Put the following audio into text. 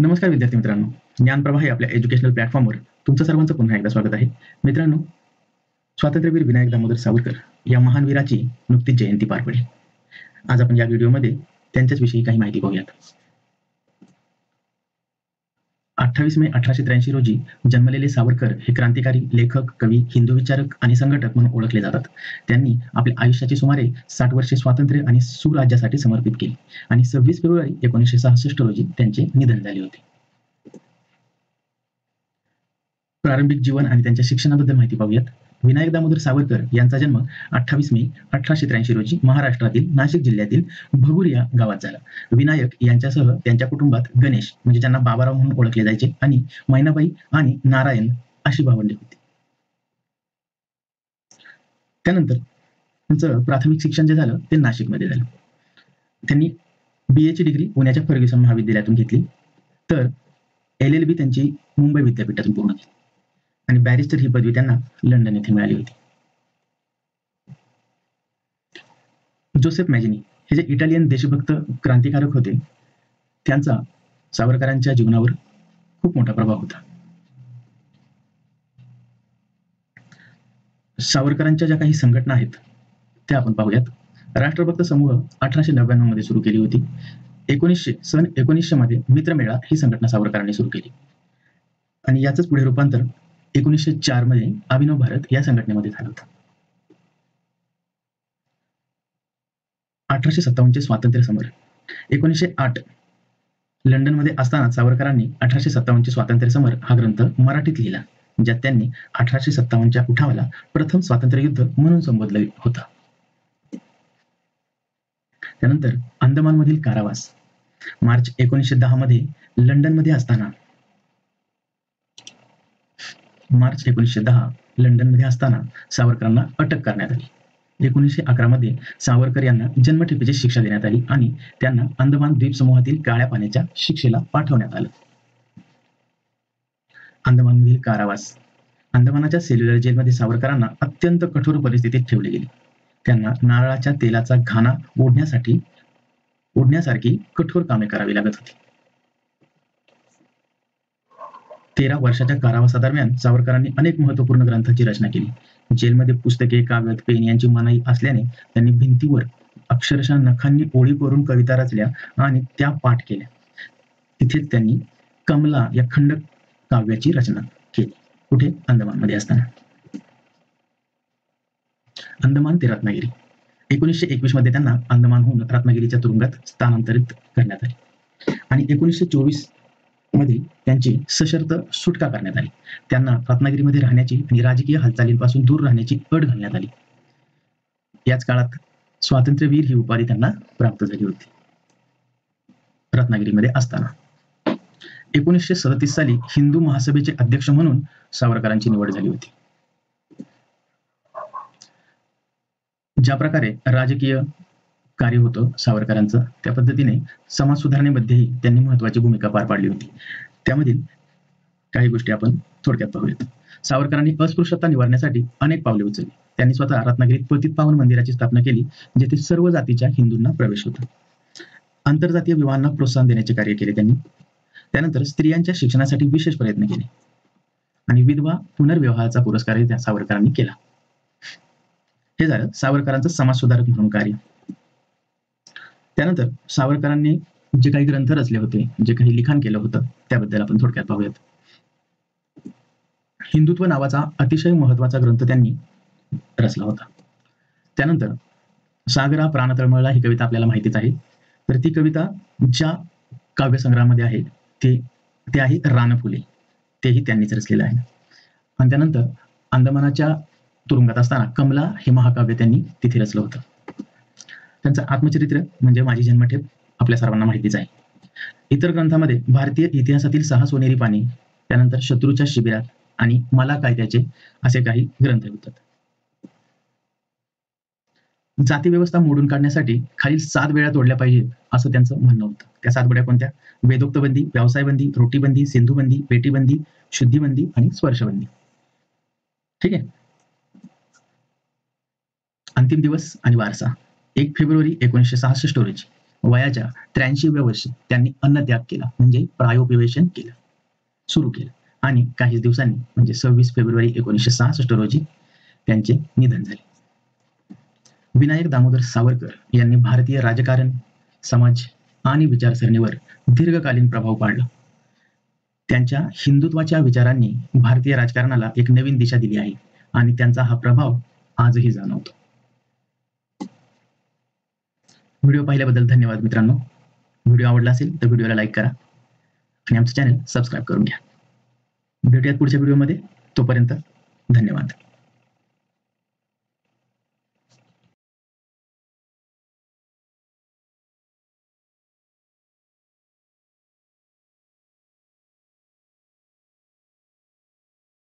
नमस्कार विद्यार्थी मित्रांनो, ज्ञानप्रवाह हे आपल्या एज्युकेशनल प्लॅटफॉर्मवर तुमचं सर्वांचं पुन्हा एकदा स्वागत आहे. मित्रांनो, स्वातंत्र्यवीर विनायक दामोदर सावरकर या महान वीराची नुकतीच जयंती पार पडली. आज आपण या व्हिडिओमध्ये त्यांच्याच विषयी काही माहिती पाहूयात. 28 मे 1883 रोजी जन्मलेले सावरकर हे क्रांतिकारी, लेखक, कवी, हिंदू विचारक आणि संघटक म्हणून ओळखले जातात. त्यांनी आपल्या आयुष्याची सुमारे 60 वर्षे स्वातंत्र्य आणि सुराज्यासाठी समर्पित केली आणि 26 फेब्रुवारी 1966 रोजी त्यांचे निधन झाले होते. प्रारंभिक जीवन आणि त्यांच्या शिक्षणाबद्दल माहिती पाहूयात. विनायक दामोदर सावरकर यांचा जन्म 28 मे 1883 रोजी महाराष्ट्रातील नाशिक जिल्ह्यातील भगूर या गावात झाला. विनायक यांच्यासह त्यांच्या कुटुंबात गणेश म्हणजे ज्यांना बाबाराव म्हणून ओळखले जायचे आणि मैनाबाई आणि नारायण अशी भावंडे होती. त्यानंतर त्यांचं प्राथमिक शिक्षण जे झालं ते नाशिकमध्ये झालं. त्यांनी BA ची डिग्री पुण्याच्या फर्ग्युसन महाविद्यालयातून घेतली, तर LLB त्यांची मुंबई विद्यापीठातून पूर्ण केली आणि बॅरिस्टर ही पदवी त्यांना लंडन येथे मिळाली होती. जोसेफ मॅजिनी हे जे इटालियन देशभक्त क्रांतिकारक होते, त्यांचा सावरकरांच्या जीवनावर खूप मोठा प्रभाव होता. सावरकरांच्या ज्या काही संघटना आहेत त्या आपण पाहूयात. राष्ट्रभक्त समूह 1899 मध्ये सुरू केली होती. सन 1900 मध्ये मित्रमेळा ही संघटना सावरकरांनी सुरू केली आणि याच पुढे रूपांतर 1904 मध्ये अभिनव भारत या संघटनेमध्ये झालं होतं. 1857 चे स्वातंत्र्य समर. 1908 लंडनमध्ये असताना सावरकरांनी 1857 चे स्वातंत्र्य समर हा ग्रंथ मराठीत लिहिला, ज्यात त्यांनी 1857च्या उठावाला प्रथम स्वातंत्र्य युद्ध म्हणून संबोधलं होतं. त्यानंतर अंदमानमधील कारावास. मार्च 1910 मध्ये लंडनमध्ये असताना सावरकरांना अटक करण्यात आली. 1911 मध्ये सावरकर यांना जन्मठेपेची शिक्षा देण्यात आली आणि त्यांना अंदमान द्वीपसमूहातील काळ्या पाण्याच्या शिक्षेला पाठवण्यात आलं. अंदमानमधील कारावास. अंदमानाच्या सेल्युलर जेलमध्ये सावरकरांना अत्यंत कठोर परिस्थितीत ठेवले गेले. त्यांना नारळाच्या तेलाचा घाणा ओढण्यासारखी कठोर कामे करावी लागत होती. 13 वर्षाच्या कारावासादरम्यान सावरकरांनी अनेक महत्वपूर्ण ग्रंथांची रचना केली. जेलमध्ये पुस्तके, कागद, पेन यांची मनाई असल्याने त्यांनी भिंतीवर अक्षरशः नखांनी ओळी करून कविता रचल्या आणि त्या पाठ केल्या. तिथेच त्यांनी कमला या खंड काव्याची रचना केली. कुठे? अंदमानमध्ये असताना. अंदमान ते रत्नागिरी. 1921 मध्ये त्यांना अंदमानहून रत्नागिरीच्या तुरुंगात स्थानांतरित करण्यात आले आणि 1924 मध्ये त्यांची सशर्त सुटका करण्यात आली. त्यांना रत्नागिरीमध्ये राहण्याची आणि राजकीय हालचालींपासून दूर राहण्याची अट घालण्यात आली. याच काळात स्वातंत्र्यवीर ही उपाधी त्यांना प्राप्त झाली होती रत्नागिरीमध्ये असताना. 1937 साली हिंदू महासभेचे अध्यक्ष म्हणून सावरकरांची निवड झाली होती. ज्या प्रकारे राजकीय कार्य होतं सावरकरांचं, त्या पद्धतीने समाज सुधारणेमध्येही त्यांनी महत्वाची भूमिका पार पाडली होती. त्यामधील काही गोष्टी आपण थोडक्यात पाहूयात. सावरकरांनी अस्पृश्यता निवारण्यासाठी अनेक पावले उचलली. त्यांनी स्वतः रत्नागिरीत पतित पावन मंदिराची स्थापना केली, जेथे सर्व जातीच्या हिंदूंना प्रवेश होता. आंतरजातीय विवाहांना प्रोत्साहन देण्याचे कार्य केले त्यांनी. त्यानंतर स्त्रियांच्या शिक्षणासाठी विशेष प्रयत्न केले आणि विधवा पुनर्विवाहाचा पुरस्कारही त्या सावरकरांनी केला. हे झालं सावरकरांचं समाजसुधारक म्हणून कार्य. त्यानंतर सावरकरांनी जे काही ग्रंथ रचले होते, जे काही लिखाण केलं होतं, त्याबद्दल आपण थोडक्यात पाहूयात. हिंदुत्व नावाचा अतिशय महत्वाचा ग्रंथ त्यांनी रचला होता. त्यानंतर सागरा प्राण तळमळला ही कविता आपल्याला माहितीच आहे. तर ती कविता ज्या काव्यसंग्रहामध्ये आहे ते आहे रानफुले, तेही त्यांनीच रचलेलं आहे. आणि त्यानंतर अंदमानाच्या तुरुंगात असताना कमला हे महाकाव्य त्यांनी तिथे रचलं होतं. त्यांचं आत्मचरित्र म्हणजे माझी जन्मठेप आपल्या सर्वांना माहितीच आहे. इतर ग्रंथामध्ये भारतीय इतिहासातील 6 सोनेरी पाने, त्यानंतर शत्रूच्या शिबिरात आणि मला काय त्याचे असे काही ग्रंथ होतात. जाती व्यवस्था मोडून काढण्यासाठी खालील 7 वेळा तोडल्या पाहिजेत असं त्यांचं म्हणणं होतं. त्या 7 वेळा कोणत्या? वेदोक्तबंदी, व्यवसायबंदी, रोटीबंदी, सिंधुबंदी, पेटीबंदी, शुद्धीबंदी आणि स्पर्शबंदी. ठीक आहे. अंतिम दिवस आणि वारसा. 1 फेब्रुवारी 1966 रोजी वयाच्या 83व्या वर्षी त्यांनी अन्नत्याग केला, म्हणजे प्रायोपवेशन केलं, सुरू केलं. आणि काही दिवसांनी म्हणजे 26 फेब्रुवारी 1966 रोजी त्यांचे निधन झाले. विनायक दामोदर सावरकर यांनी भारतीय राजकारण, समाज आणि विचारसरणीवर दीर्घकालीन प्रभाव पाडला. त्यांच्या हिंदुत्वाच्या विचारांनी भारतीय राजकारणाला एक नवीन दिशा दिली आहे आणि त्यांचा हा प्रभाव आजही जाणवतो. व्हिडिओ पाहिल्याबद्दल धन्यवाद मित्रांनो. व्हिडिओ आवडला असेल तर व्हिडिओला लाईक करा आणि आमचं चॅनल सबस्क्राईब करून घ्या. भेटूयात पुढच्या व्हिडिओमध्ये. तोपर्यंत धन्यवाद.